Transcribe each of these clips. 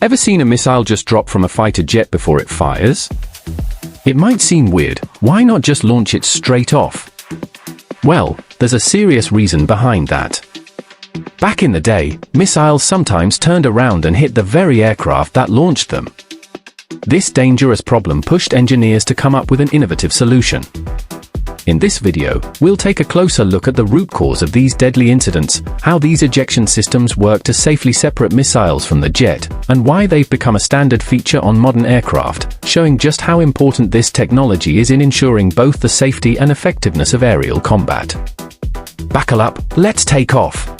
Ever seen a missile just drop from a fighter jet before it fires? It might seem weird, why not just launch it straight off? Well, there's a serious reason behind that. Back in the day, missiles sometimes turned around and hit the very aircraft that launched them. This dangerous problem pushed engineers to come up with an innovative solution. In this video, we'll take a closer look at the root cause of these deadly incidents, how these ejection systems work to safely separate missiles from the jet, and why they've become a standard feature on modern aircraft, showing just how important this technology is in ensuring both the safety and effectiveness of aerial combat. Buckle up, let's take off!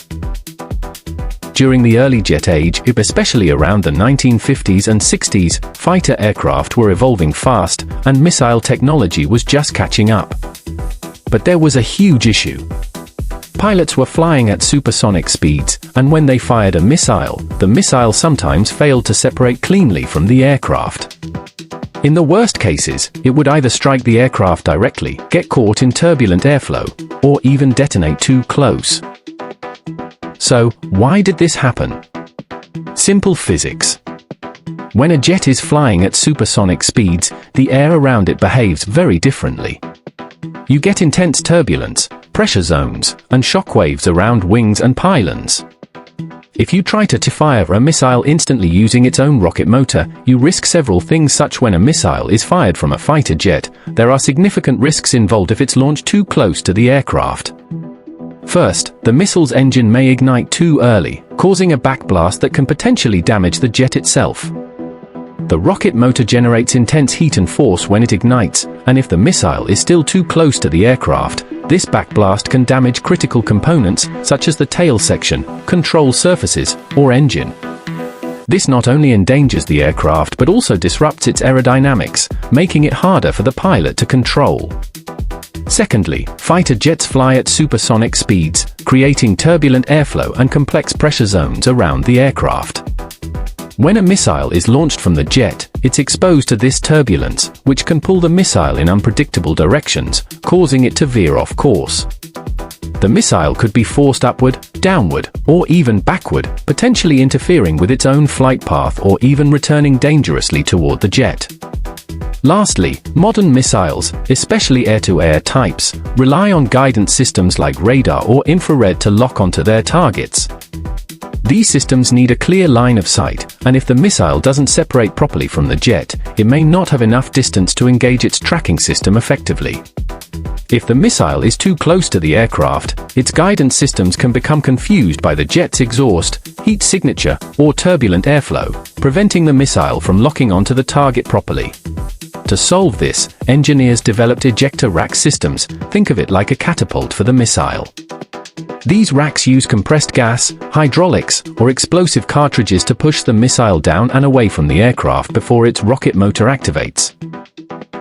During the early jet age, especially around the 1950s and 60s, fighter aircraft were evolving fast, and missile technology was just catching up. But there was a huge issue. Pilots were flying at supersonic speeds, and when they fired a missile, the missile sometimes failed to separate cleanly from the aircraft. In the worst cases, it would either strike the aircraft directly, get caught in turbulent airflow, or even detonate too close. So, why did this happen? Simple physics. When a jet is flying at supersonic speeds, the air around it behaves very differently. You get intense turbulence, pressure zones, and shock waves around wings and pylons. If you try to fire a missile instantly using its own rocket motor, you risk several things. Such when a missile is fired from a fighter jet, there are significant risks involved if it's launched too close to the aircraft. First, the missile's engine may ignite too early, causing a backblast that can potentially damage the jet itself. The rocket motor generates intense heat and force when it ignites, and if the missile is still too close to the aircraft, this backblast can damage critical components such as the tail section, control surfaces, or engine. This not only endangers the aircraft but also disrupts its aerodynamics, making it harder for the pilot to control. Secondly, fighter jets fly at supersonic speeds, creating turbulent airflow and complex pressure zones around the aircraft. When a missile is launched from the jet, it's exposed to this turbulence, which can pull the missile in unpredictable directions, causing it to veer off course. The missile could be forced upward, downward, or even backward, potentially interfering with its own flight path or even returning dangerously toward the jet. Lastly, modern missiles, especially air-to-air types, rely on guidance systems like radar or infrared to lock onto their targets. These systems need a clear line of sight, and if the missile doesn't separate properly from the jet, it may not have enough distance to engage its tracking system effectively. If the missile is too close to the aircraft, its guidance systems can become confused by the jet's exhaust, heat signature, or turbulent airflow, preventing the missile from locking onto the target properly. To solve this, engineers developed ejector rack systems. Think of it like a catapult for the missile. These racks use compressed gas, hydraulics, or explosive cartridges to push the missile down and away from the aircraft before its rocket motor activates.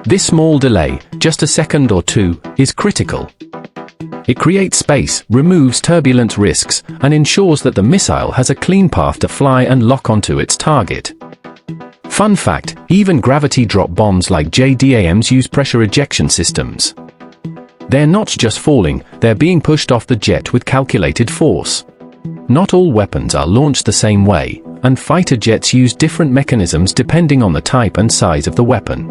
This small delay, just a second or two, is critical. It creates space, removes turbulence risks, and ensures that the missile has a clean path to fly and lock onto its target. Fun fact, even gravity drop bombs like JDAMs use pressure ejection systems. They're not just falling, they're being pushed off the jet with calculated force. Not all weapons are launched the same way, and fighter jets use different mechanisms depending on the type and size of the weapon.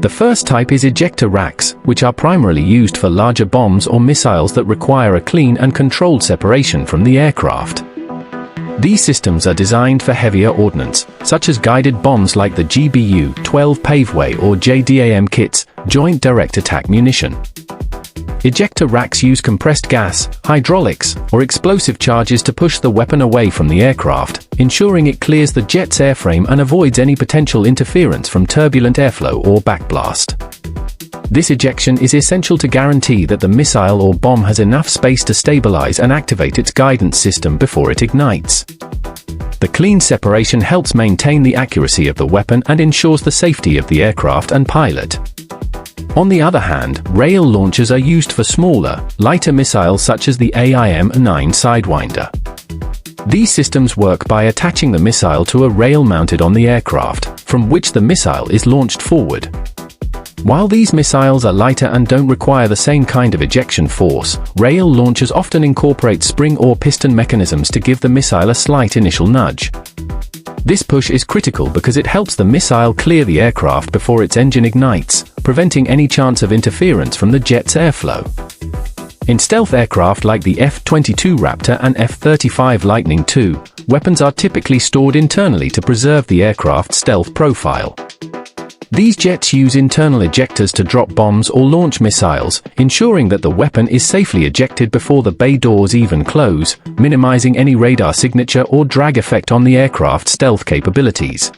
The first type is ejector racks, which are primarily used for larger bombs or missiles that require a clean and controlled separation from the aircraft. These systems are designed for heavier ordnance, such as guided bombs like the GBU-12 Paveway or JDAM kits, Joint Direct Attack Munition. Ejector racks use compressed gas, hydraulics, or explosive charges to push the weapon away from the aircraft, ensuring it clears the jet's airframe and avoids any potential interference from turbulent airflow or backblast. This ejection is essential to guarantee that the missile or bomb has enough space to stabilize and activate its guidance system before it ignites. The clean separation helps maintain the accuracy of the weapon and ensures the safety of the aircraft and pilot. On the other hand, rail launchers are used for smaller, lighter missiles such as the AIM-9 Sidewinder. These systems work by attaching the missile to a rail mounted on the aircraft, from which the missile is launched forward. While these missiles are lighter and don't require the same kind of ejection force, rail launchers often incorporate spring or piston mechanisms to give the missile a slight initial nudge. This push is critical because it helps the missile clear the aircraft before its engine ignites, preventing any chance of interference from the jet's airflow. In stealth aircraft like the F-22 Raptor and F-35 Lightning II, weapons are typically stored internally to preserve the aircraft's stealth profile. These jets use internal ejectors to drop bombs or launch missiles, ensuring that the weapon is safely ejected before the bay doors even close, minimizing any radar signature or drag effect on the aircraft's stealth capabilities.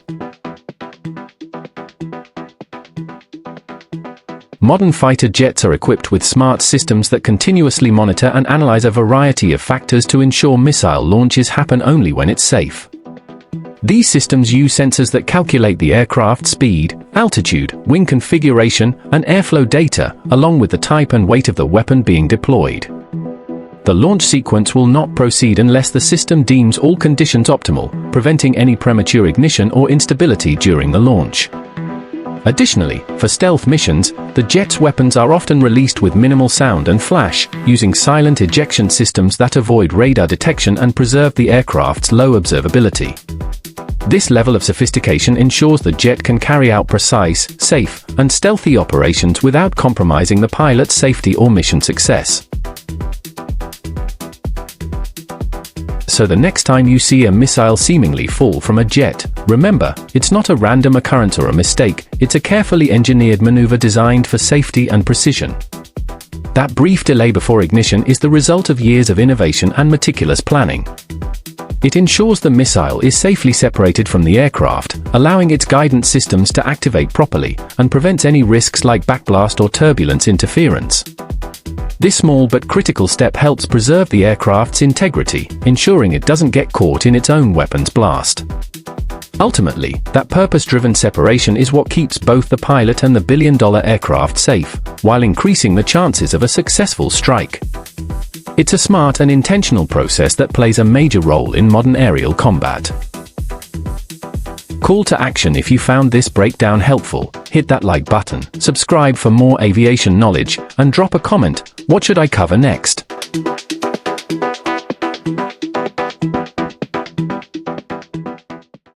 Modern fighter jets are equipped with smart systems that continuously monitor and analyze a variety of factors to ensure missile launches happen only when it's safe. These systems use sensors that calculate the aircraft's speed, altitude, wing configuration, and airflow data, along with the type and weight of the weapon being deployed. The launch sequence will not proceed unless the system deems all conditions optimal, preventing any premature ignition or instability during the launch. Additionally, for stealth missions, the jet's weapons are often released with minimal sound and flash, using silent ejection systems that avoid radar detection and preserve the aircraft's low observability. This level of sophistication ensures the jet can carry out precise, safe, and stealthy operations without compromising the pilot's safety or mission success. So the next time you see a missile seemingly fall from a jet, remember, it's not a random occurrence or a mistake, it's a carefully engineered maneuver designed for safety and precision. That brief delay before ignition is the result of years of innovation and meticulous planning. It ensures the missile is safely separated from the aircraft, allowing its guidance systems to activate properly, and prevents any risks like backblast or turbulence interference. This small but critical step helps preserve the aircraft's integrity, ensuring it doesn't get caught in its own weapon's blast. Ultimately, that purpose-driven separation is what keeps both the pilot and the billion-dollar aircraft safe, while increasing the chances of a successful strike. It's a smart and intentional process that plays a major role in modern aerial combat. Call to action: if you found this breakdown helpful, hit that like button, subscribe for more aviation knowledge, and drop a comment, what should I cover next?